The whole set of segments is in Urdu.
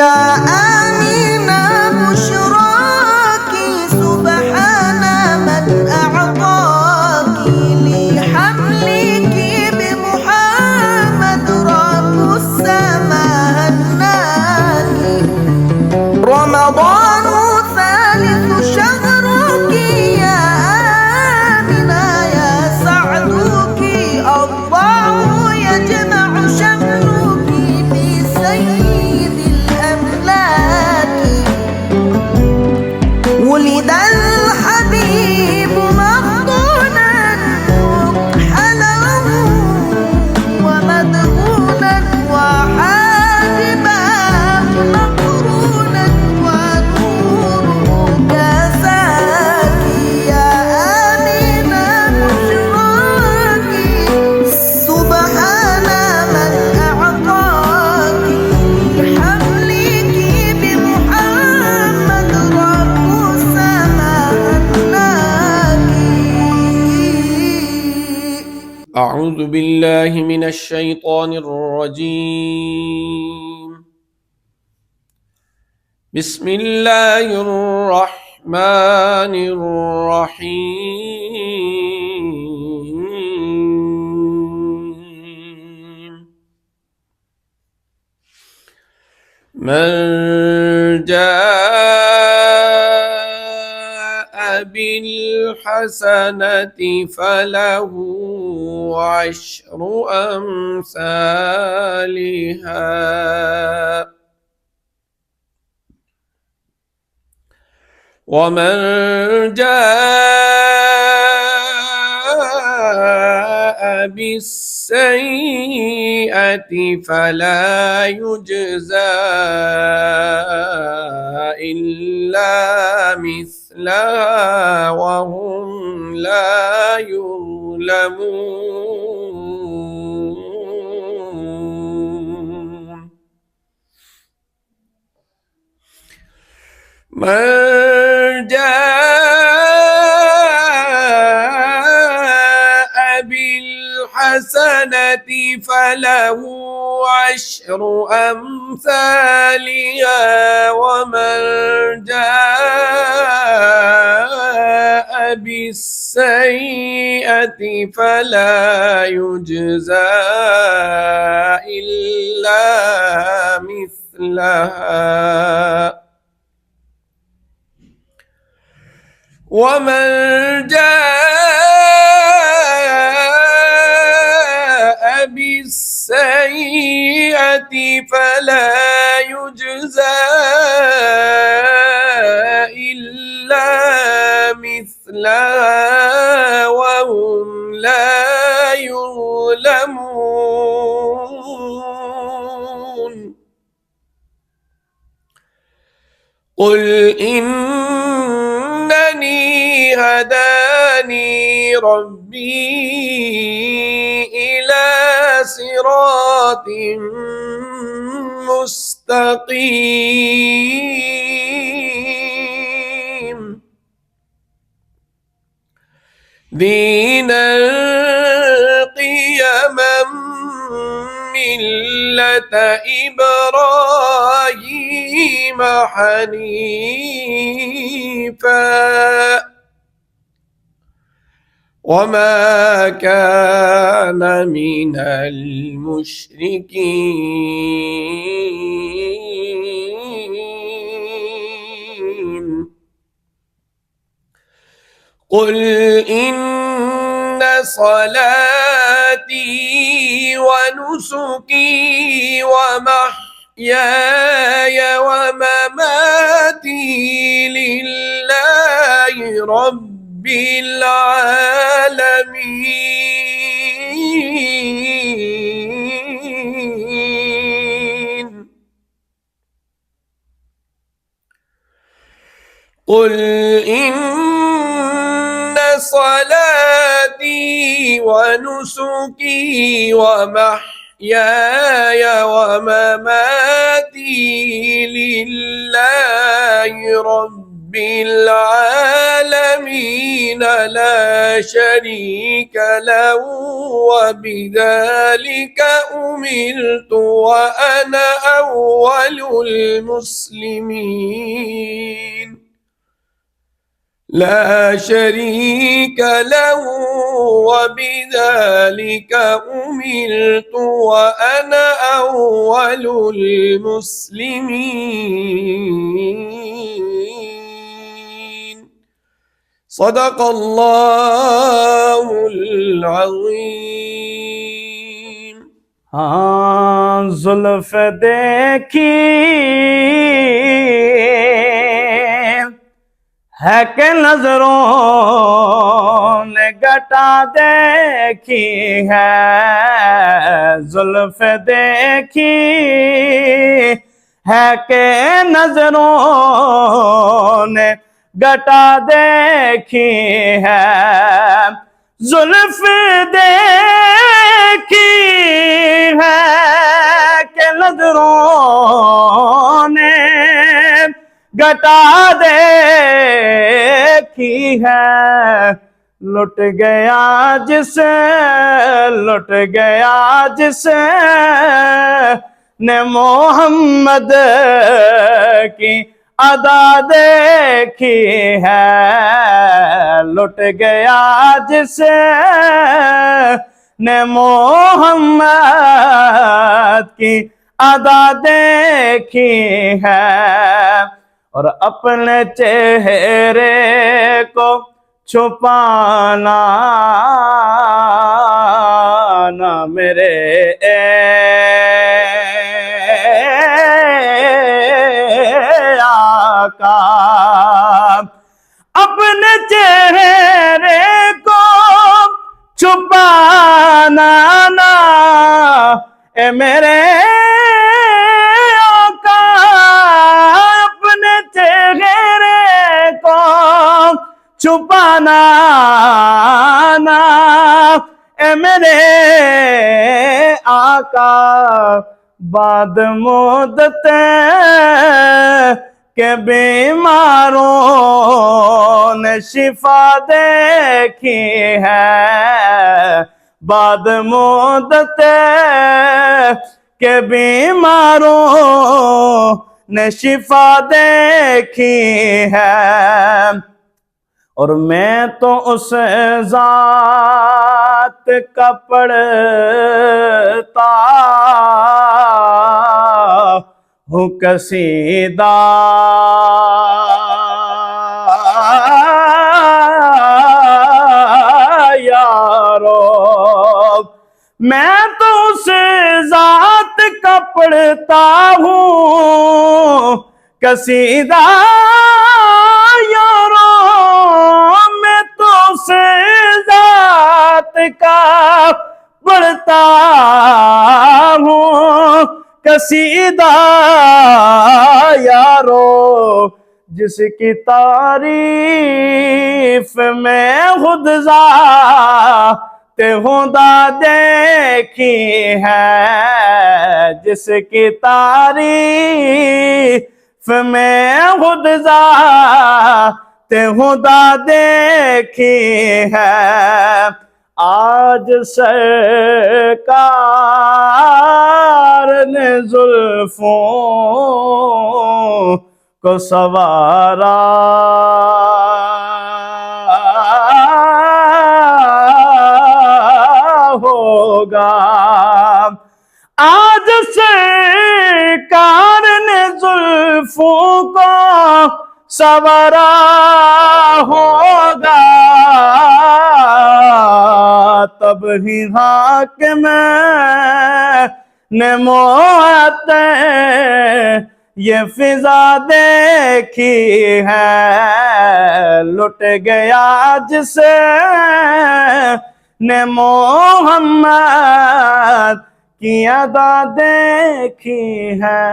يا آمنة بشراك سبحان من أعطاك لحملك بمحمد رب السماء هناك. رمضان ثالث شهرك يا آمنة يا سعدك الله يجمع شملك بسيد الأملاك. ولد الحبيب مفطونا مكحلا ومدهونا وحاجبا مقرونا ونوره كساك. يا آمنة بشراك سبحان من أعطاك لحملك بمحمد رب السماء هناك. أعوذ بالله من الشيطان الرجيم. بسم الله الرحمن الرحيم. من جاء بالحسنة فله عشر أمثالها ومن جاء بالسيئة فلا يجزى إلا مثلها وهم لا يظلمون. من جاء بالحسنة فله عشر أمثالها ومن جاء بالسيئة فلا يجزى إلا مثلها ومن جاء بالسيئة فلا يجزى إلا مثلها وهم لا يظلمون. قل إنني هداني ربي إلى صراط مستقيم دينا قيما ملة إبراهيم حنيفا وما كان من المشركين. قل إن صلاتي ونسكي ومحياي ومماتي لله رب العالمين. قل إن صلاتي ونسكي ومحياي ومماتي لله رب العالمين لا شريك له وبذلك أمرت وأنا أول المسلمين لا شريك له وبذلك أمرت وأنا أول المسلمين صدق الله العظيم. ہاں زلف دیکھی ہے کہ نظروں نے گٹا دیکھی ہے، زلف دیکھی ہے کہ نظروں نے گٹا دیکھی ہے، زلف دیکھی ہے کہ نظروں نے گٹا دیکھی ہے، لٹ گیا جس نے محمد کی ادا دیکھی ہے، لٹ گیا جس نے محمد کی ادا دیکھی ہے، اور اپنے چہرے کو چھپانا نہ میرے آقا، اپنے چہرے کو چھپانا نہ اے میرے آقا، اپنے چہرے کو چھپانا نہ اے میرے آقا، بعد مدت کہ بیماروں نے شفا دیکھی ہے، بعد مدت کہ بیماروں نے شفا دیکھی ہے، اور میں تو اس ذات کا پڑھتا ہوں قصیدہ، یارو میں تو اس ذات کا پڑھتا ہوں قصیدہ، یارو میں تو اس ذات کا پڑھتا ہوں قصیدہ، یارو جس کی تعریف میں خود ذات خدا دیکھی ہے، جس کی تعریف میں خود ذات خدا دیکھی ہے، آج سرکار نے زلفوں کو سنوارا، ہوگا آج سرکار نے زلفوں کو سنوارا ہوگا، تب ہی حاکم نے معطر یہ فضا دیکھی ہے، لٹ گیا جس نے محمد کی ادا دیکھی ہے۔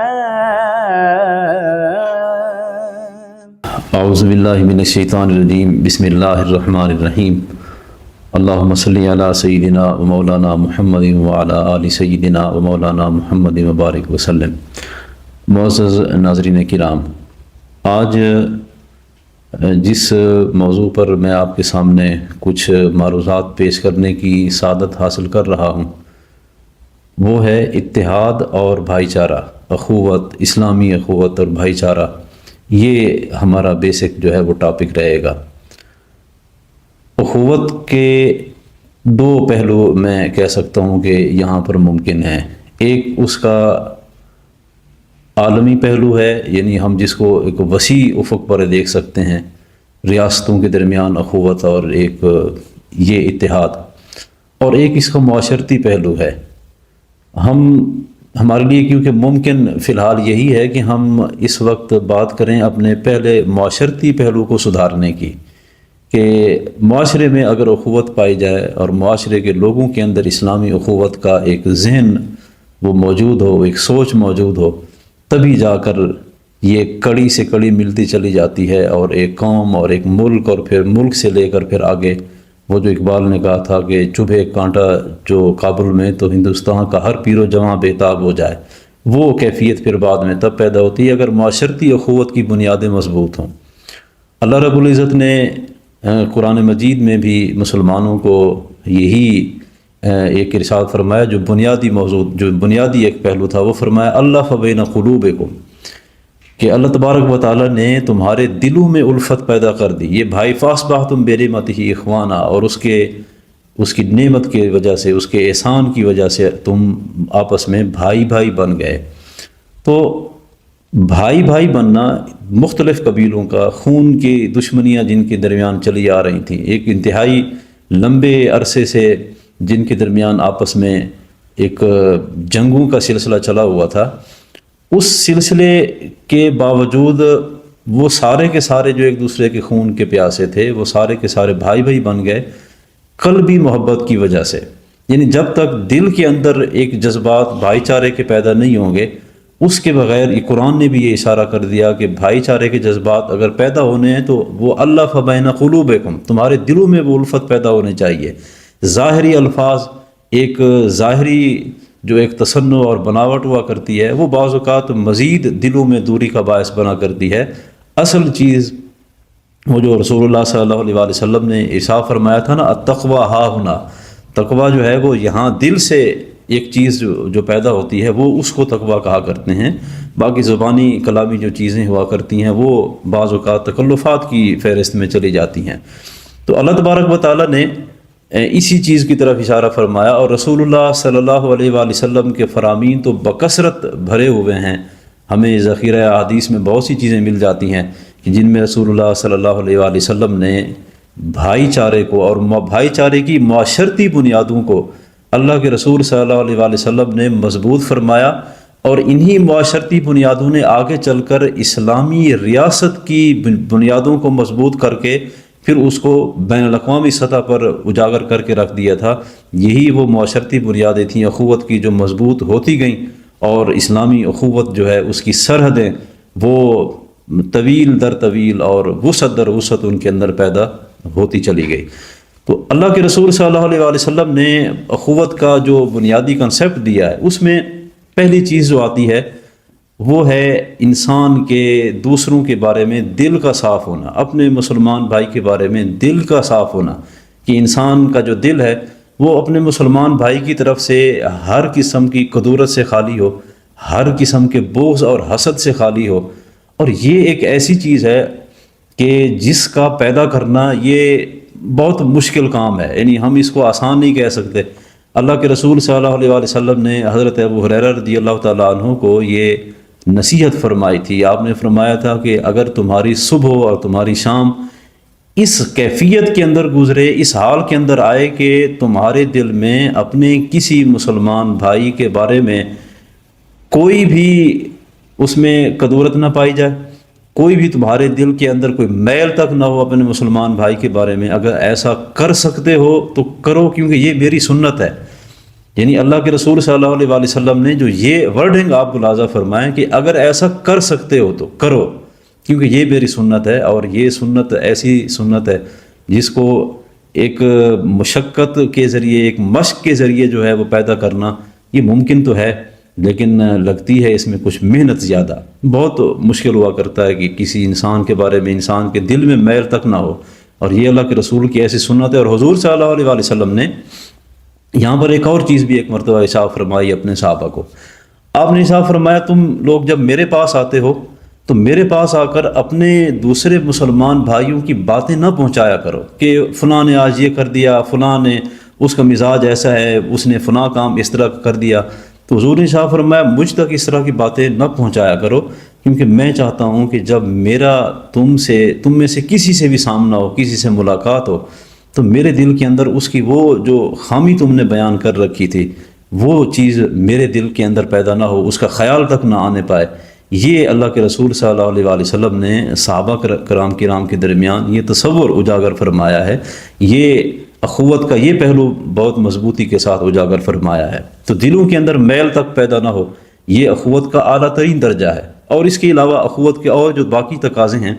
اعوذ باللہ من الشیطان الرجیم، بسم اللہ الرحمن الرحیم، اللہم صلی علی سیدنا و مولانا محمد وعلی آل سیدنا و مولانا محمد وبارک وسلم۔ معزز ناظرین کرام، آج جس موضوع پر میں آپ کے سامنے کچھ معروضات پیش کرنے کی سعادت حاصل کر رہا ہوں وہ ہے اتحاد اور بھائی چارہ، اخوت، اسلامی اخوت اور بھائی چارہ۔ یہ ہمارا بیسک جو ہے وہ ٹاپک رہے گا۔ اخوت کے دو پہلو میں کہہ سکتا ہوں کہ یہاں پر ممکن ہیں۔ ایک اس کا عالمی پہلو ہے، یعنی ہم جس کو ایک وسیع افق پر دیکھ سکتے ہیں، ریاستوں کے درمیان اخوت اور ایک یہ اتحاد، اور ایک اس کا معاشرتی پہلو ہے۔ ہمارے لیے کیونکہ ممکن فی الحال یہی ہے کہ ہم اس وقت بات کریں اپنے پہلے معاشرتی پہلو کو سدھارنے کی، کہ معاشرے میں اگر اخوت پائی جائے اور معاشرے کے لوگوں کے اندر اسلامی اخوت کا ایک ذہن وہ موجود ہو، ایک سوچ موجود ہو، تبھی جا کر یہ کڑی سے کڑی ملتی چلی جاتی ہے، اور ایک قوم اور ایک ملک، اور پھر ملک سے لے کر پھر آگے، وہ جو اقبال نے کہا تھا کہ چبھے کانٹا جو کابل میں تو ہندوستان کا ہر پیر و جواں بے تاب ہو جائے، وہ کیفیت پھر بعد میں تب پیدا ہوتی ہے اگر معاشرتی اخوت کی بنیادیں مضبوط ہوں۔ اللہ رب العزت نے قرآن مجید میں بھی مسلمانوں کو یہی ایک ارشاد فرمایا، جو بنیادی ایک پہلو تھا، وہ فرمایا اللہ بین قلوبکم، کہ اللہ تبارک و تعالیٰ نے تمہارے دلوں میں الفت پیدا کر دی۔ یہ بھائی فاصبحتم بنعمتہ اخوانا، اور اس کی نعمت کی وجہ سے، اس کے احسان کی وجہ سے تم آپس میں بھائی بھائی بن گئے۔ تو بھائی بھائی بننا مختلف قبیلوں کا خون کی دشمنیاں جن کے درمیان چلی آ رہی تھیں، ایک انتہائی لمبے عرصے سے جن کے درمیان آپس میں ایک جنگوں کا سلسلہ چلا ہوا تھا، اس سلسلے کے باوجود وہ سارے کے سارے جو ایک دوسرے کے خون کے پیاسے تھے، وہ سارے کے سارے بھائی بھائی بن گئے قلبی محبت کی وجہ سے۔ یعنی جب تک دل کے اندر ایک جذبات بھائی چارے کے پیدا نہیں ہوں گے، اس کے بغیر یہ قرآن نے بھی یہ اشارہ کر دیا کہ بھائی چارے کے جذبات اگر پیدا ہونے ہیں تو وہ اللہ بین قلوبکم، تمہارے دلوں میں وہ الفت پیدا ہونے چاہیے۔ ظاہری الفاظ، ایک ظاہری جو ایک تصنع اور بناوٹ ہوا کرتی ہے، وہ بعض اوقات مزید دلوں میں دوری کا باعث بنا کرتی ہے۔ اصل چیز وہ جو رسول اللہ صلی اللہ علیہ وآلہ وسلم نے ارشاد فرمایا تھا نا، التقوی ہا ہنا، تقوی جو ہے وہ یہاں دل سے ایک چیز جو پیدا ہوتی ہے وہ اس کو تقوی کہا کرتے ہیں۔ باقی زبانی کلامی جو چیزیں ہوا کرتی ہیں وہ بعض اوقات تکلفات کی فہرست میں چلی جاتی ہیں۔ تو اللہ تبارک و تعالیٰ نے اسی چیز کی طرف اشارہ فرمایا، اور رسول اللہ صلی اللہ علیہ وآلہ وسلم کے فرامین تو بکثرت بھرے ہوئے ہیں۔ ہمیں ذخیرہ احادیث میں بہت سی چیزیں مل جاتی ہیں کہ جن میں رسول اللہ صلی اللہ علیہ وآلہ وسلم نے بھائی چارے کو اور بھائی چارے کی معاشرتی بنیادوں کو اللہ کے رسول صلی اللہ علیہ وآلہ وسلم نے مضبوط فرمایا، اور انہی معاشرتی بنیادوں نے آگے چل کر اسلامی ریاست کی بنیادوں کو مضبوط کر کے پھر اس کو بین الاقوامی سطح پر اجاگر کر کے رکھ دیا تھا۔ یہی وہ معاشرتی بنیادیں تھیں اخوت کی جو مضبوط ہوتی گئیں، اور اسلامی اخوت جو ہے اس کی سرحدیں وہ طویل در طویل اور وسعت در وسعت ان کے اندر پیدا ہوتی چلی گئی۔ تو اللہ کے رسول صلی اللہ علیہ وآلہ وسلم نے اخوت کا جو بنیادی کنسیپٹ دیا ہے، اس میں پہلی چیز جو آتی ہے وہ ہے انسان کے دوسروں کے بارے میں دل کا صاف ہونا، اپنے مسلمان بھائی کے بارے میں دل کا صاف ہونا، کہ انسان کا جو دل ہے وہ اپنے مسلمان بھائی کی طرف سے ہر قسم کی کدورت سے خالی ہو، ہر قسم کے بغض اور حسد سے خالی ہو۔ اور یہ ایک ایسی چیز ہے کہ جس کا پیدا کرنا یہ بہت مشکل کام ہے، یعنی ہم اس کو آسان نہیں کہہ سکتے۔ اللہ کے رسول صلی اللہ علیہ وآلہ وسلم نے حضرت ابو ہریرہ رضی اللہ تعالیٰ عنہ کو یہ نصیحت فرمائی تھی۔ آپ نے فرمایا تھا کہ اگر تمہاری صبح اور تمہاری شام اس کیفیت کے اندر گزرے، اس حال کے اندر آئے کہ تمہارے دل میں اپنے کسی مسلمان بھائی کے بارے میں کوئی بھی اس میں کدورت نہ پائی جائے، کوئی بھی تمہارے دل کے اندر کوئی میل تک نہ ہو اپنے مسلمان بھائی کے بارے میں، اگر ایسا کر سکتے ہو تو کرو، کیونکہ یہ میری سنت ہے۔ یعنی اللہ کے رسول صلی اللہ علیہ وآلہ وسلم نے جو یہ ورڈنگ آپ ملاحظہ فرمائیں کہ اگر ایسا کر سکتے ہو تو کرو، کیونکہ یہ میری سنت ہے، اور یہ سنت ایسی سنت ہے جس کو ایک مشقت کے ذریعے، ایک مشق کے ذریعے جو ہے وہ پیدا کرنا یہ ممکن تو ہے، لیکن لگتی ہے اس میں کچھ محنت زیادہ. بہت مشکل ہوا کرتا ہے کہ کسی انسان کے بارے میں انسان کے دل میں میل تک نہ ہو، اور یہ اللہ کے رسول کی ایسی سنت ہے. اور حضور صلی اللہ علیہ وآلہ وسلم نے یہاں پر ایک اور چیز بھی ایک مرتبہ ارشاد فرمائی اپنے صحابہ کو. آپ نے ارشاد فرمایا تم لوگ جب میرے پاس آتے ہو تو میرے پاس آ کر اپنے دوسرے مسلمان بھائیوں کی باتیں نہ پہنچایا کرو کہ فلاں نے آج یہ کر دیا، فلاں نے اس کا مزاج ایسا ہے، اس نے فلاں کام اس طرح کر دیا. تو حضور نے ارشاد فرمایا مجھ تک اس طرح کی باتیں نہ پہنچایا کرو، کیونکہ میں چاہتا ہوں کہ جب میرا تم میں سے کسی سے بھی سامنا ہو، کسی سے ملاقات ہو، تو میرے دل کے اندر اس کی وہ جو خامی تم نے بیان کر رکھی تھی وہ چیز میرے دل کے اندر پیدا نہ ہو، اس کا خیال تک نہ آنے پائے. یہ اللہ کے رسول صلی اللہ علیہ وآلہ وسلم نے صحابہ کرام کے درمیان یہ تصور اجاگر فرمایا ہے. یہ اخوت کا یہ پہلو بہت مضبوطی کے ساتھ اجاگر فرمایا ہے. تو دلوں کے اندر میل تک پیدا نہ ہو، یہ اخوت کا اعلیٰ ترین درجہ ہے. اور اس کے علاوہ اخوت کے اور جو باقی تقاضے ہیں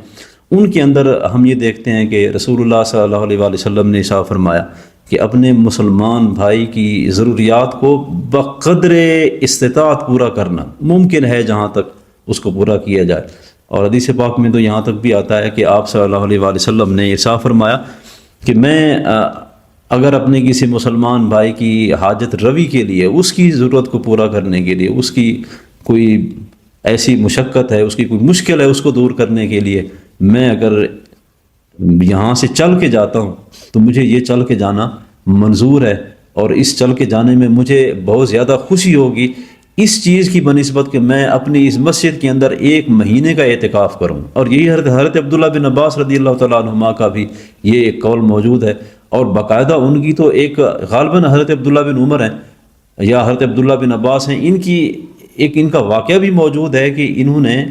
ان کے اندر ہم یہ دیکھتے ہیں کہ رسول اللہ صلی اللہ علیہ وآلہ وسلم نے ارشاد فرمایا کہ اپنے مسلمان بھائی کی ضروریات کو بقدر استطاعت پورا کرنا ممکن ہے جہاں تک اس کو پورا کیا جائے. اور حدیث پاک میں تو یہاں تک بھی آتا ہے کہ آپ صلی اللہ علیہ وآلہ وسلم نے ارشاد فرمایا کہ میں اگر اپنے کسی مسلمان بھائی کی حاجت روی کے لیے، اس کی ضرورت کو پورا کرنے کے لیے، اس کی کوئی ایسی مشقت ہے، اس کی کوئی مشکل ہے، اس کو دور کرنے کے لیے میں اگر یہاں سے چل کے جاتا ہوں تو مجھے یہ چل کے جانا منظور ہے، اور اس چل کے جانے میں مجھے بہت زیادہ خوشی ہوگی اس چیز کی بنسبت کہ میں اپنی اس مسجد کے اندر 1 مہینے کا اعتکاف کروں. اور یہی حضرت عبداللہ بن عباس رضی اللہ تعالیٰ عنہما کا بھی یہ ایک قول موجود ہے. اور باقاعدہ ان کی تو ایک غالباً حضرت عبداللہ بن عمر ہیں یا حضرت عبداللہ بن عباس ہیں، ان کا واقعہ بھی موجود ہے کہ انہوں نے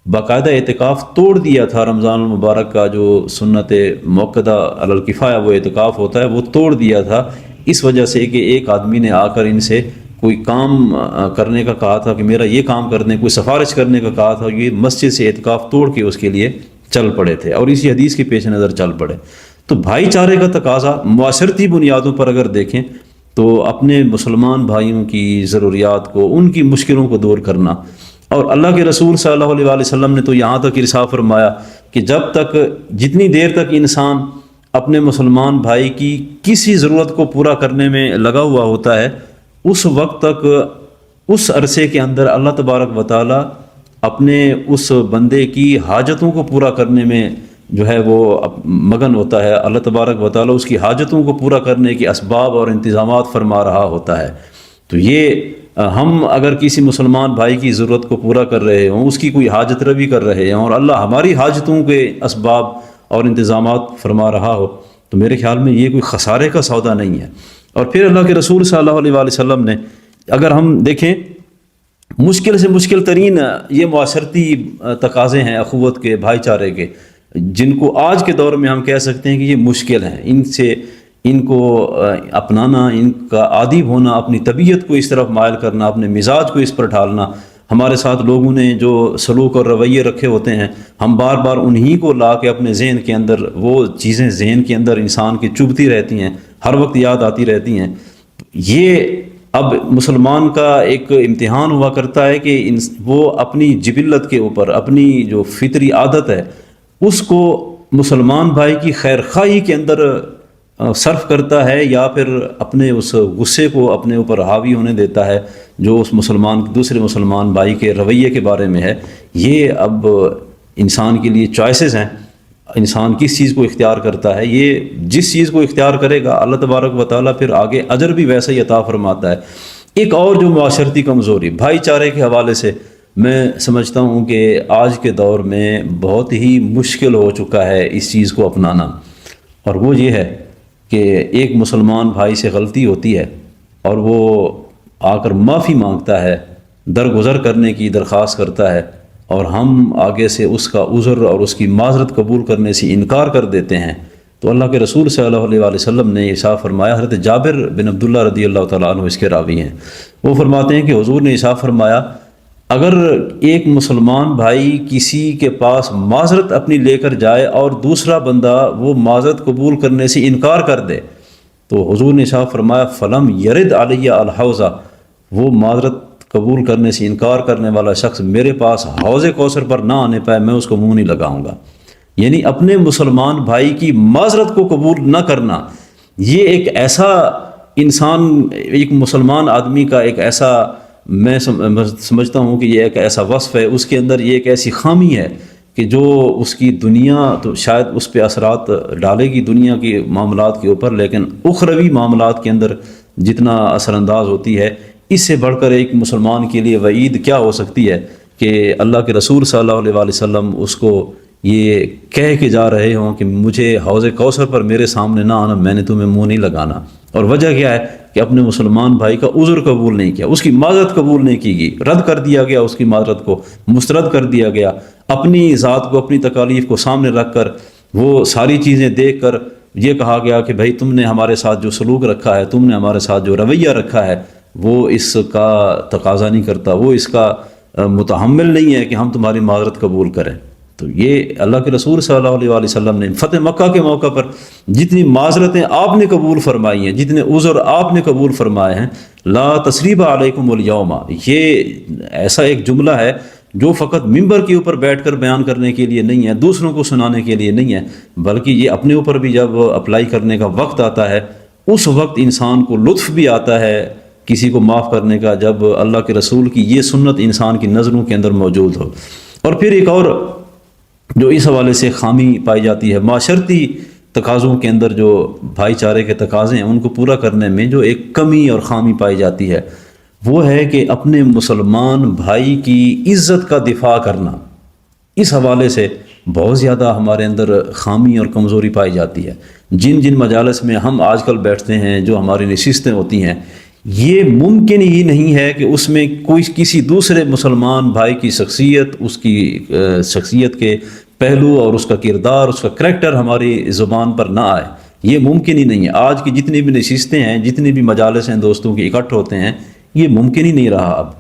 باقاعدہ اعتکاف توڑ دیا تھا. رمضان المبارک کا جو سنت موقدہ علی الکفایہ وہ اعتکاف ہوتا ہے وہ توڑ دیا تھا، اس وجہ سے کہ ایک آدمی نے آ کر ان سے کوئی کام کرنے کا کہا تھا کہ میرا یہ کام کرنے، کوئی سفارش کرنے کا کہا تھا. یہ مسجد سے اعتکاف توڑ کے اس کے لیے چل پڑے تھے اور اسی حدیث کے پیش نظر چل پڑے. تو بھائی چارے کا تقاضا معاشرتی بنیادوں پر اگر دیکھیں تو اپنے مسلمان بھائیوں کی ضروریات کو، ان کی مشکلوں کو دور کرنا. اور اللہ کے رسول صلی اللہ علیہ وآلہ وسلم نے تو یہاں تک ارشاد فرمایا کہ جتنی دیر تک انسان اپنے مسلمان بھائی کی کسی ضرورت کو پورا کرنے میں لگا ہوا ہوتا ہے، اس وقت تک، اس عرصے کے اندر اللہ تبارک و تعالیٰ اپنے اس بندے کی حاجتوں کو پورا کرنے میں جو ہے وہ مگن ہوتا ہے. اللہ تبارک و تعالیٰ اس کی حاجتوں کو پورا کرنے کے اسباب اور انتظامات فرما رہا ہوتا ہے. تو یہ ہم اگر کسی مسلمان بھائی کی ضرورت کو پورا کر رہے ہوں، اس کی کوئی حاجت روی کر رہے ہیں اور اللہ ہماری حاجتوں کے اسباب اور انتظامات فرما رہا ہو، تو میرے خیال میں یہ کوئی خسارے کا سودا نہیں ہے. اور پھر اللہ کے رسول صلی اللہ علیہ وآلہ وسلم نے، اگر ہم دیکھیں مشکل سے مشکل ترین یہ معاشرتی تقاضے ہیں اخوت کے، بھائی چارے کے، جن کو آج کے دور میں ہم کہہ سکتے ہیں کہ یہ مشکل ہیں. ان کو اپنانا، ان کا عادی ہونا، اپنی طبیعت کو اس طرف مائل کرنا، اپنے مزاج کو اس پر ڈھالنا. ہمارے ساتھ لوگوں نے جو سلوک اور رویے رکھے ہوتے ہیں، ہم بار بار انہی کو لا کے اپنے ذہن کے اندر، وہ چیزیں ذہن کے اندر انسان کی چبھتی رہتی ہیں، ہر وقت یاد آتی رہتی ہیں. یہ اب مسلمان کا ایک امتحان ہوا کرتا ہے کہ وہ اپنی جبلت کے اوپر، اپنی جو فطری عادت ہے، اس کو مسلمان بھائی کی خیر خواہی کے اندر صرف کرتا ہے، یا پھر اپنے اس غصے کو اپنے اوپر حاوی ہونے دیتا ہے جو اس دوسرے مسلمان بھائی کے رویے کے بارے میں ہے. یہ اب انسان کے لیے چوائسز ہیں، انسان کس چیز کو اختیار کرتا ہے. یہ جس چیز کو اختیار کرے گا اللہ تبارک و تعالیٰ پھر آگے اجر بھی ویسا ہی عطا فرماتا ہے. ایک اور جو معاشرتی کمزوری بھائی چارے کے حوالے سے میں سمجھتا ہوں کہ آج کے دور میں بہت ہی مشکل ہو چکا ہے اس چیز کو اپنانا، اور وہ یہ ہے کہ ایک مسلمان بھائی سے غلطی ہوتی ہے اور وہ آ کر معافی مانگتا ہے، درگزر کرنے کی درخواست کرتا ہے، اور ہم آگے سے اس کا عذر اور اس کی معذرت قبول کرنے سے انکار کر دیتے ہیں. تو اللہ کے رسول صلی اللہ علیہ وآلہ وسلم نے ارشاد فرمایا، حضرت جابر بن عبداللہ رضی اللہ تعالیٰ عنہ اس کے راوی ہیں، وہ فرماتے ہیں کہ حضور نے ارشاد فرمایا، اگر ایک مسلمان بھائی کسی کے پاس معذرت اپنی لے کر جائے اور دوسرا بندہ وہ معذرت قبول کرنے سے انکار کر دے، تو حضور نے ارشاد فرمایا فلم یرد علیہ الحوضہ، وہ معذرت قبول کرنے سے انکار کرنے والا شخص میرے پاس حوض کوثر پر نہ آنے پائے میں اس کو منہ نہیں لگاؤں گا. یعنی اپنے مسلمان بھائی کی معذرت کو قبول نہ کرنا، یہ ایک ایسا انسان، ایک مسلمان آدمی کا ایک ایسا، میں سمجھتا ہوں کہ یہ ایک ایسا وصف ہے، اس کے اندر یہ ایک ایسی خامی ہے کہ جو اس کی دنیا تو شاید اس پہ اثرات ڈالے گی دنیا کے معاملات کے اوپر، لیکن اخروی معاملات کے اندر جتنا اثر انداز ہوتی ہے، اس سے بڑھ کر ایک مسلمان کے لیے وعید کیا ہو سکتی ہے کہ اللہ کے رسول صلی اللہ علیہ وآلہ وسلم اس کو یہ کہہ کے جا رہے ہوں کہ مجھے حوض کوثر پر میرے سامنے نہ آنا، میں نے تمہیں منہ نہیں لگانا. اور وجہ کیا ہے کہ اپنے مسلمان بھائی کا عذر قبول نہیں کیا، اس کی معذرت قبول نہیں کی گئی، رد کر دیا گیا، اس کی معذرت کو مسترد کر دیا گیا. اپنی ذات کو، اپنی تکالیف کو سامنے رکھ کر، وہ ساری چیزیں دیکھ کر یہ کہا گیا کہ بھائی تم نے ہمارے ساتھ جو سلوک رکھا ہے، تم نے ہمارے ساتھ جو رویہ رکھا ہے، وہ اس کا تقاضا نہیں کرتا، وہ اس کا متحمل نہیں ہے کہ ہم تمہاری معذرت قبول کریں. تو یہ اللہ کے رسول صلی اللہ علیہ وآلہ وسلم نے فتح مکہ کے موقع پر جتنی معذرتیں آپ نے قبول فرمائی ہیں، جتنے عذر آپ نے قبول فرمائے ہیں، لا تثریب علیکم الیوم، یہ ایسا ایک جملہ ہے جو فقط ممبر کے اوپر بیٹھ کر بیان کرنے کے لیے نہیں ہے، دوسروں کو سنانے کے لیے نہیں ہے، بلکہ یہ اپنے اوپر بھی جب اپلائی کرنے کا وقت آتا ہے، اس وقت انسان کو لطف بھی آتا ہے کسی کو معاف کرنے کا، جب اللہ کے رسول کی یہ سنت انسان کی نظروں کے اندر موجود ہو. اور پھر ایک اور جو اس حوالے سے خامی پائی جاتی ہے، معاشرتی تقاضوں کے اندر جو بھائی چارے کے تقاضے ہیں ان کو پورا کرنے میں جو ایک کمی اور خامی پائی جاتی ہے، وہ ہے کہ اپنے مسلمان بھائی کی عزت کا دفاع کرنا. اس حوالے سے بہت زیادہ ہمارے اندر خامی اور کمزوری پائی جاتی ہے. جن مجالس میں ہم آج کل بیٹھتے ہیں، جو ہماری نشستیں ہوتی ہیں، یہ ممکن ہی نہیں ہے کہ اس میں کوئی کسی دوسرے مسلمان بھائی کی شخصیت، اس کی شخصیت کے پہلو اور اس کا کردار، اس کا کریکٹر ہماری زبان پر نہ آئے. یہ ممکن ہی نہیں ہے. آج کی جتنی بھی نشستیں ہیں، جتنی بھی مجالس ہیں دوستوں کی اکٹھ ہوتے ہیں، یہ ممکن ہی نہیں رہا اب.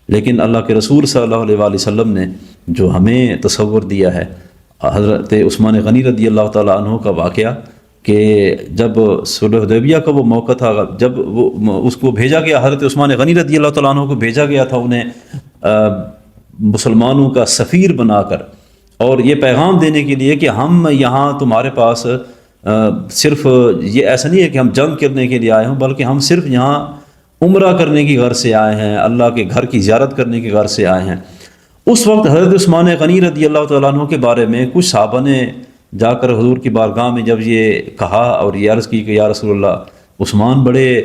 لیکن اللہ کے رسول صلی اللہ علیہ وآلہ وسلم نے جو ہمیں تصور دیا ہے، حضرت عثمان غنی رضی اللہ تعالیٰ عنہ کا واقعہ کہ جب صلح حدیبیہ کا وہ موقع تھا، جب وہ اس کو بھیجا گیا، حضرت عثمان غنی رضی اللہ تعالیٰ عنہ کو بھیجا گیا تھا انہیں مسلمانوں کا سفیر بنا کر، اور یہ پیغام دینے کے لیے کہ ہم یہاں تمہارے پاس صرف یہ ایسا نہیں ہے کہ ہم جنگ کرنے کے لیے آئے ہوں، بلکہ ہم صرف یہاں عمرہ کرنے کی غرض سے آئے ہیں، اللہ کے گھر کی زیارت کرنے کی غرض سے آئے ہیں. اس وقت حضرت عثمان غنی رضی اللہ تعالیٰ عنہ کے بارے میں کچھ صحابہ نے جا کر حضور کی بارگاہ میں جب یہ کہا اور یہ عرض کی کہ یا رسول اللہ، عثمان بڑے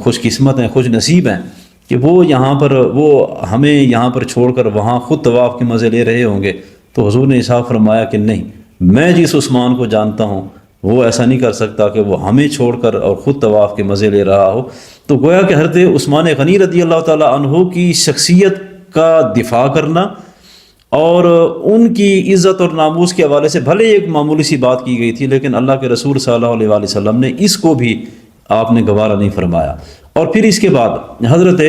خوش قسمت ہیں، خوش نصیب ہیں کہ وہ یہاں پر، وہ ہمیں یہاں پر چھوڑ کر وہاں خود طواف کے مزے لے رہے ہوں گے. تو حضور نے ارشاد فرمایا کہ نہیں، میں جس عثمان کو جانتا ہوں وہ ایسا نہیں کر سکتا کہ وہ ہمیں چھوڑ کر اور خود طواف کے مزے لے رہا ہو. تو گویا کہ حضرت عثمان غنی رضی اللہ تعالیٰ عنہ کی شخصیت کا دفاع کرنا اور ان کی عزت اور ناموس کے حوالے سے بھلے ایک معمولی سی بات کی گئی تھی، لیکن اللہ کے رسول صلی اللہ علیہ وآلہ وسلم نے اس کو بھی آپ نے گوارا نہیں فرمایا. اور پھر اس کے بعد حضرت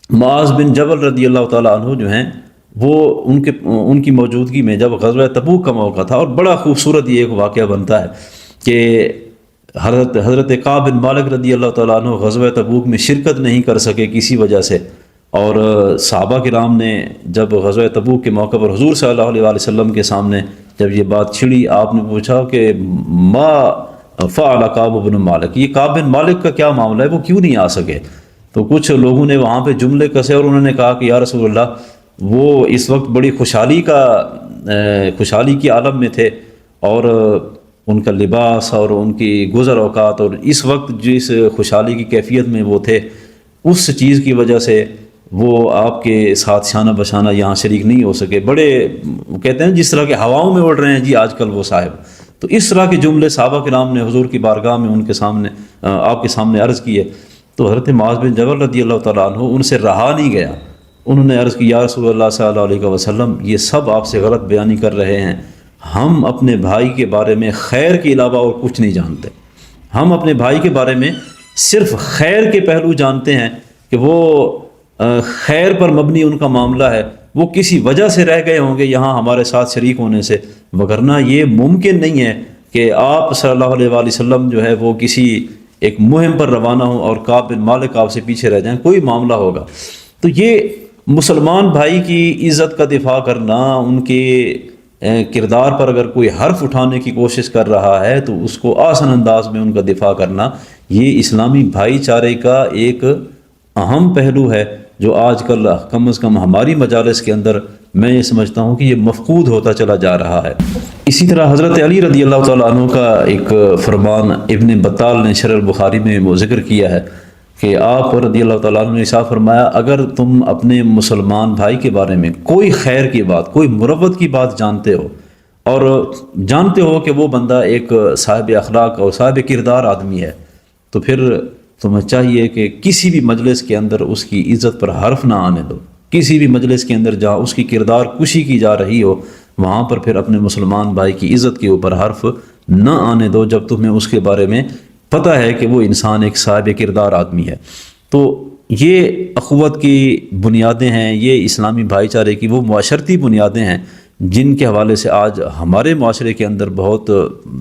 معاذ بن جبل رضی اللہ تعالیٰ عنہ جو ہیں، وہ ان کی موجودگی میں جب غزوہ تبوک کا موقع تھا، اور بڑا خوبصورت یہ ایک واقعہ بنتا ہے کہ حضرت کعب بن مالک رضی اللہ تعالیٰ عنہ غزوہ تبوک میں شرکت نہیں کر سکے کسی وجہ سے. اور صحابہ کرام نے جب غزوہ تبوک کے موقع پر حضور صلی اللہ علیہ وآلہ وسلم کے سامنے جب یہ بات چھڑی، آپ نے پوچھا کہ ما فعل کعب بن مالک، یہ کعب بن مالک کا کیا معاملہ ہے، وہ کیوں نہیں آ سکے؟ تو کچھ لوگوں نے وہاں پہ جملے کسے اور انہوں نے کہا کہ یا رسول اللہ، وہ اس وقت بڑی خوشحالی کی عالم میں تھے، اور ان کا لباس اور ان کی گزر اوقات اور اس وقت جس خوشحالی کی کیفیت میں وہ تھے، اس چیز کی وجہ سے وہ آپ کے ساتھ شانہ بشانہ یہاں شریک نہیں ہو سکے. بڑے کہتے ہیں جس طرح کے ہواؤں میں اڑ رہے ہیں جی آج کل وہ صاحب. تو اس طرح کے جملے صحابہ کرام نے حضور کی بارگاہ میں ان کے سامنے، آپ کے سامنے عرض کیے. تو حضرت معاذ بن جبل رضی اللہ تعالیٰ عنہ ان سے رہا نہیں گیا، انہوں نے عرض کی یا رسول اللہ صلی اللہ علیہ وسلم، یہ سب آپ سے غلط بیانی کر رہے ہیں، ہم اپنے بھائی کے بارے میں خیر کے علاوہ اور کچھ نہیں جانتے. ہم اپنے بھائی کے بارے میں صرف خیر کے پہلو جانتے ہیں کہ وہ خیر پر مبنی ان کا معاملہ ہے، وہ کسی وجہ سے رہ گئے ہوں گے یہاں ہمارے ساتھ شریک ہونے سے، وگرنہ یہ ممکن نہیں ہے کہ آپ صلی اللہ علیہ وآلہ وسلم جو ہے وہ کسی ایک مہم پر روانہ ہوں اور کعب بن مالک آپ سے پیچھے رہ جائیں، کوئی معاملہ ہوگا. تو یہ مسلمان بھائی کی عزت کا دفاع کرنا، ان کے کردار پر اگر کوئی حرف اٹھانے کی کوشش کر رہا ہے تو اس کو آسان انداز میں ان کا دفاع کرنا، یہ اسلامی بھائی چارے کا ایک اہم پہلو ہے جو آج کل کم از کم ہماری مجالس کے اندر میں یہ سمجھتا ہوں کہ یہ مفقود ہوتا چلا جا رہا ہے۔ اسی طرح حضرت علی رضی اللہ تعالیٰ عنہ کا ایک فرمان ابن بطال نے شرح البخاری میں وہ ذکر کیا ہے کہ آپ رضی اللہ تعالیٰ عنہ نے ارشاد فرمایا، اگر تم اپنے مسلمان بھائی کے بارے میں کوئی خیر کی بات، کوئی مروت کی بات جانتے ہو اور جانتے ہو کہ وہ بندہ ایک صاحب اخلاق اور صاحب کردار آدمی ہے، تو پھر تمہیں چاہیے کہ کسی بھی مجلس کے اندر اس کی عزت پر حرف نہ آنے دو۔ کسی بھی مجلس کے اندر جہاں اس کی کردار کشی کی جا رہی ہو وہاں پر پھر اپنے مسلمان بھائی کی عزت کے اوپر حرف نہ آنے دو جب تمہیں اس کے بارے میں پتہ ہے کہ وہ انسان ایک صاحب کردار آدمی ہے۔ تو یہ اخوت کی بنیادیں ہیں، یہ اسلامی بھائی چارے کی وہ معاشرتی بنیادیں ہیں جن کے حوالے سے آج ہمارے معاشرے کے اندر بہت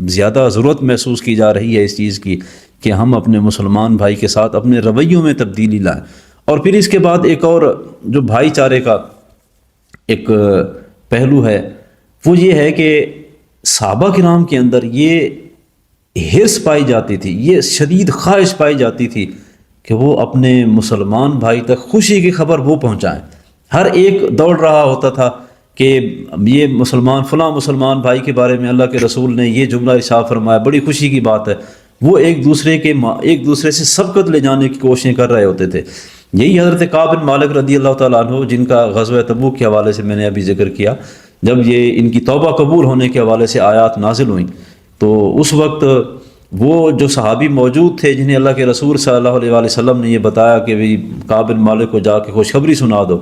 زیادہ ضرورت محسوس کی جا رہی ہے اس چیز کی کہ ہم اپنے مسلمان بھائی کے ساتھ اپنے رویوں میں تبدیلی لائیں۔ اور پھر اس کے بعد ایک اور جو بھائی چارے کا ایک پہلو ہے وہ یہ ہے کہ صحابہ کرام کے اندر یہ حرص پائی جاتی تھی، یہ شدید خواہش پائی جاتی تھی کہ وہ اپنے مسلمان بھائی تک خوشی کی خبر وہ پہنچائیں۔ ہر ایک دوڑ رہا ہوتا تھا کہ یہ فلاں مسلمان بھائی کے بارے میں اللہ کے رسول نے یہ جملہ ارشاد فرمایا، بڑی خوشی کی بات ہے۔ وہ ایک دوسرے سے سبقت لے جانے کی کوششیں کر رہے ہوتے تھے۔ یہی حضرت کعب بن مالک رضی اللہ تعالیٰ عنہ جن کا غزوہ تبوک کے حوالے سے میں نے ابھی ذکر کیا، جب یہ ان کی توبہ قبول ہونے کے حوالے سے آیات نازل ہوئیں تو اس وقت وہ جو صحابی موجود تھے جنہیں اللہ کے رسول صلی اللہ علیہ وآلہ وسلم نے یہ بتایا کہ بھئی کعب بن مالک کو جا کے خوشخبری سنا دو،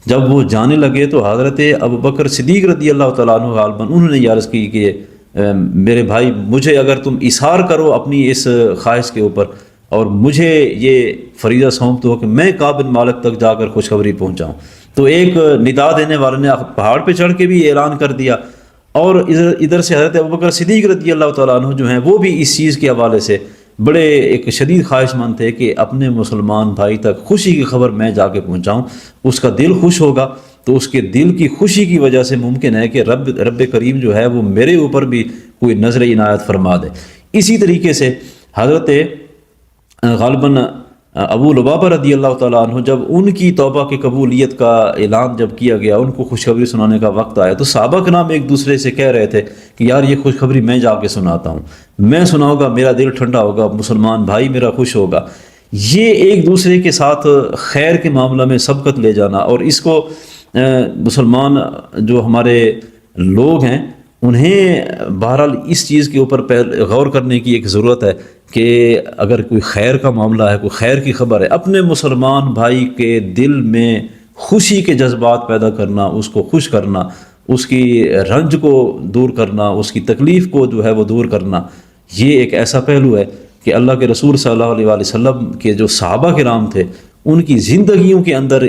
جب وہ جانے لگے تو حضرت ابوبکر صدیق رضی اللہ تعالیٰ عنہ غالباً انہوں نے یہ عرض کی کہ میرے بھائی مجھے اگر تم اظہار کرو اپنی اس خواہش کے اوپر اور مجھے یہ فریضہ سونپ دو کہ میں کعب بن مالک تک جا کر خوشخبری پہنچاؤں، تو ایک ندا دینے والے نے پہاڑ پہ چڑھ کے بھی اعلان کر دیا، اور ادھر سے حضرت ابوبکر صدیق رضی اللہ تعالیٰ عنہ جو ہیں وہ بھی اس چیز کے حوالے سے بڑے ایک شدید خواہش مند تھے کہ اپنے مسلمان بھائی تک خوشی کی خبر میں جا کے پہنچاؤں، اس کا دل خوش ہوگا تو اس کے دل کی خوشی کی وجہ سے ممکن ہے کہ رب کریم جو ہے وہ میرے اوپر بھی کوئی نظر عنایت فرما دے۔ اسی طریقے سے حضرت غالباً ابو لبابہ رضی اللہ تعالیٰ عنہ جب ان کی توبہ کی قبولیت کا اعلان جب کیا گیا، ان کو خوشخبری سنانے کا وقت آیا تو صحابہ کے نام ایک دوسرے سے کہہ رہے تھے کہ یار یہ خوشخبری میں جا کے سناتا ہوں، میں سناؤں گا میرا دل ٹھنڈا ہوگا، مسلمان بھائی میرا خوش ہوگا۔ یہ ایک دوسرے کے ساتھ خیر کے معاملہ میں سبقت لے جانا، اور اس کو مسلمان جو ہمارے لوگ ہیں انہیں بہرحال اس چیز کے اوپر غور کرنے کی ایک ضرورت ہے کہ اگر کوئی خیر کا معاملہ ہے، کوئی خیر کی خبر ہے، اپنے مسلمان بھائی کے دل میں خوشی کے جذبات پیدا کرنا، اس کو خوش کرنا، اس کی رنج کو دور کرنا، اس کی تکلیف کو جو ہے وہ دور کرنا، یہ ایک ایسا پہلو ہے کہ اللہ کے رسول صلی اللہ علیہ وآلہ وسلم کے جو صحابہ کرام تھے ان کی زندگیوں کے اندر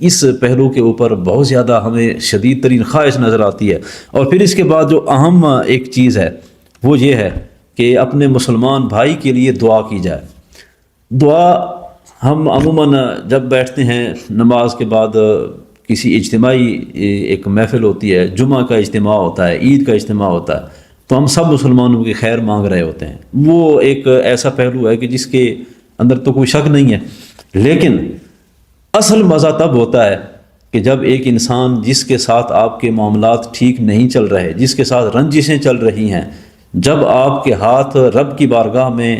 اس پہلو کے اوپر بہت زیادہ ہمیں شدید ترین خواہش نظر آتی ہے۔ اور پھر اس کے بعد جو اہم ایک چیز ہے وہ یہ ہے کہ اپنے مسلمان بھائی کے لیے دعا کی جائے۔ دعا ہم عموماً جب بیٹھتے ہیں نماز کے بعد کسی اجتماعی ایک محفل ہوتی ہے، جمعہ کا اجتماع ہوتا ہے، عید کا اجتماع ہوتا ہے، تو ہم سب مسلمانوں کی خیر مانگ رہے ہوتے ہیں۔ وہ ایک ایسا پہلو ہے کہ جس کے اندر تو کوئی شک نہیں ہے، لیکن اصل مزہ تب ہوتا ہے کہ جب ایک انسان جس کے ساتھ آپ کے معاملات ٹھیک نہیں چل رہے، جس کے ساتھ رنجشیں چل رہی ہیں، جب آپ کے ہاتھ رب کی بارگاہ میں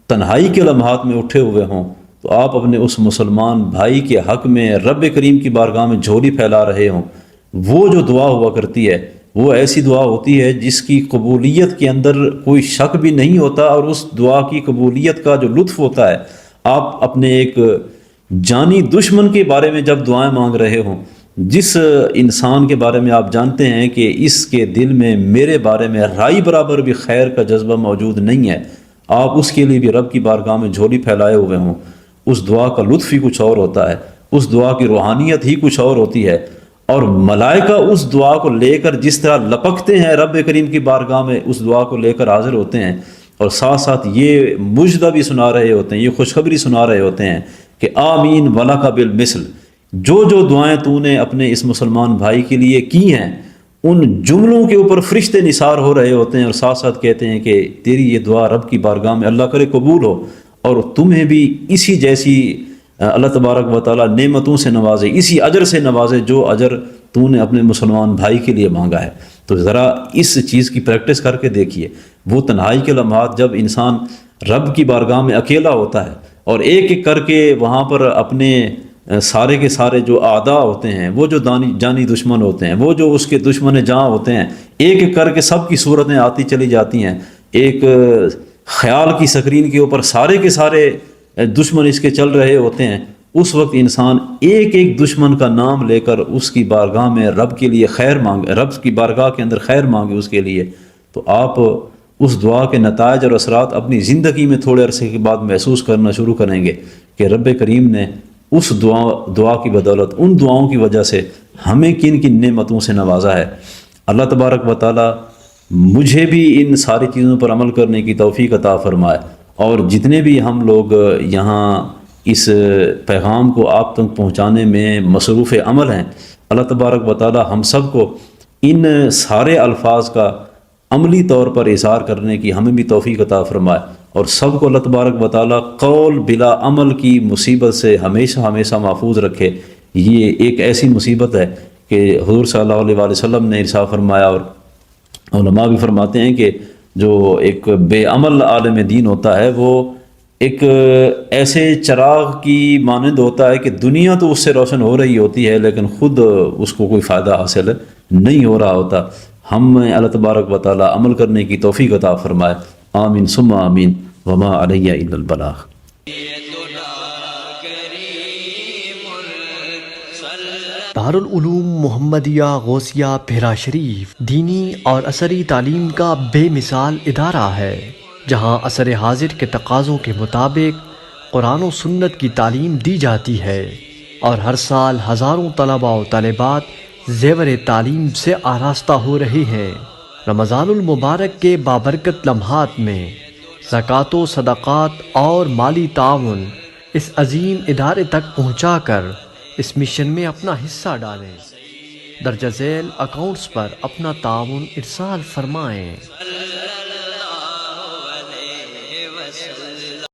تنہائی کے لمحات میں اٹھے ہوئے ہوں تو آپ اپنے اس مسلمان بھائی کے حق میں رب کریم کی بارگاہ میں جھولی پھیلا رہے ہوں، وہ جو دعا ہوا کرتی ہے وہ ایسی دعا ہوتی ہے جس کی قبولیت کے اندر کوئی شک بھی نہیں ہوتا، اور اس دعا کی قبولیت کا جو لطف ہوتا ہے، آپ اپنے ایک جانی دشمن کے بارے میں جب دعائیں مانگ رہے ہوں، جس انسان کے بارے میں آپ جانتے ہیں کہ اس کے دل میں میرے بارے میں رائی برابر بھی خیر کا جذبہ موجود نہیں ہے، آپ اس کے لیے بھی رب کی بارگاہ میں جھولی پھیلائے ہوئے ہوں، اس دعا کا لطف ہی کچھ اور ہوتا ہے، اس دعا کی روحانیت ہی کچھ اور ہوتی ہے، اور ملائکہ اس دعا کو لے کر جس طرح لپکتے ہیں رب کریم کی بارگاہ میں اس دعا کو لے کر حاضر ہوتے ہیں، اور ساتھ ساتھ یہ مجدہ بھی سنا رہے ہوتے ہیں، یہ خوشخبری سنا رہے ہوتے ہیں کہ آمین ولک بالمثل، جو جو دعائیں تو نے اپنے اس مسلمان بھائی کے لیے کی ہیں ان جملوں کے اوپر فرشتے نثار ہو رہے ہوتے ہیں اور ساتھ ساتھ کہتے ہیں کہ تیری یہ دعا رب کی بارگاہ میں اللہ کرے قبول ہو اور تمہیں بھی اسی جیسی اللہ تبارک و تعالیٰ نعمتوں سے نوازے، اسی اجر سے نوازے جو اجر تو نے اپنے مسلمان بھائی کے لیے مانگا ہے۔ تو ذرا اس چیز کی پریکٹس کر کے دیکھیے، وہ تنہائی کے لمحات جب انسان رب کی بارگاہ میں اکیلا ہوتا ہے اور ایک ایک کر کے وہاں پر اپنے سارے کے سارے جو اعداء ہوتے ہیں، وہ جو جانی دشمن ہوتے ہیں، وہ جو اس کے دشمن جاں ہوتے ہیں، ایک ایک کر کے سب کی صورتیں آتی چلی جاتی ہیں، ایک خیال کی سکرین کے اوپر سارے کے سارے دشمن اس کے چل رہے ہوتے ہیں، اس وقت انسان ایک ایک دشمن کا نام لے کر اس کی بارگاہ میں رب کے لیے خیر مانگے، رب کی بارگاہ کے اندر خیر مانگے اس کے لیے، تو آپ اس دعا کے نتائج اور اثرات اپنی زندگی میں تھوڑے عرصے کے بعد محسوس کرنا شروع کریں گے کہ رب کریم نے اس دعا کی بدولت، ان دعاؤں کی وجہ سے ہمیں کن کن نعمتوں سے نوازا ہے۔ اللہ تبارک و تعالیٰ مجھے بھی ان ساری چیزوں پر عمل کرنے کی توفیق عطا فرمائے، اور جتنے بھی ہم لوگ یہاں اس پیغام کو آپ تک پہنچانے میں مصروف عمل ہیں، اللہ تبارک و تعالیٰ ہم سب کو ان سارے الفاظ کا عملی طور پر اظہار کرنے کی ہمیں بھی توفیق عطا فرمائے، اور سب کو اللہ تبارک و تعالیٰ قول بلا عمل کی مصیبت سے ہمیشہ ہمیشہ محفوظ رکھے۔ یہ ایک ایسی مصیبت ہے کہ حضور صلی اللہ علیہ وآلہ وسلم نے ارشاد فرمایا، اور علماء بھی فرماتے ہیں کہ جو ایک بے عمل عالم دین ہوتا ہے وہ ایک ایسے چراغ کی مانند ہوتا ہے کہ دنیا تو اس سے روشن ہو رہی ہوتی ہے لیکن خود اس کو کوئی فائدہ حاصل نہیں ہو رہا ہوتا۔ ہم اللہ تبارک و تعالیٰ عمل کرنے کی توفیق عطا فرمائے، آمین ثم آمین، وما علیہ الا البلاغ۔ دارالعلوم محمدیہ غوثیہ بھیرا شریف دینی اور عصری تعلیم کا بے مثال ادارہ ہے، جہاں عصر حاضر کے تقاضوں کے مطابق قرآن و سنت کی تعلیم دی جاتی ہے، اور ہر سال ہزاروں طلباء و طالبات زیور تعلیم سے آراستہ ہو رہے ہیں۔ رمضان المبارک کے بابرکت لمحات میں زکوٰۃ و صدقات اور مالی تعاون اس عظیم ادارے تک پہنچا کر اس مشن میں اپنا حصہ ڈالیں۔ درجہ ذیل اکاؤنٹس پر اپنا تعاون ارسال فرمائیں۔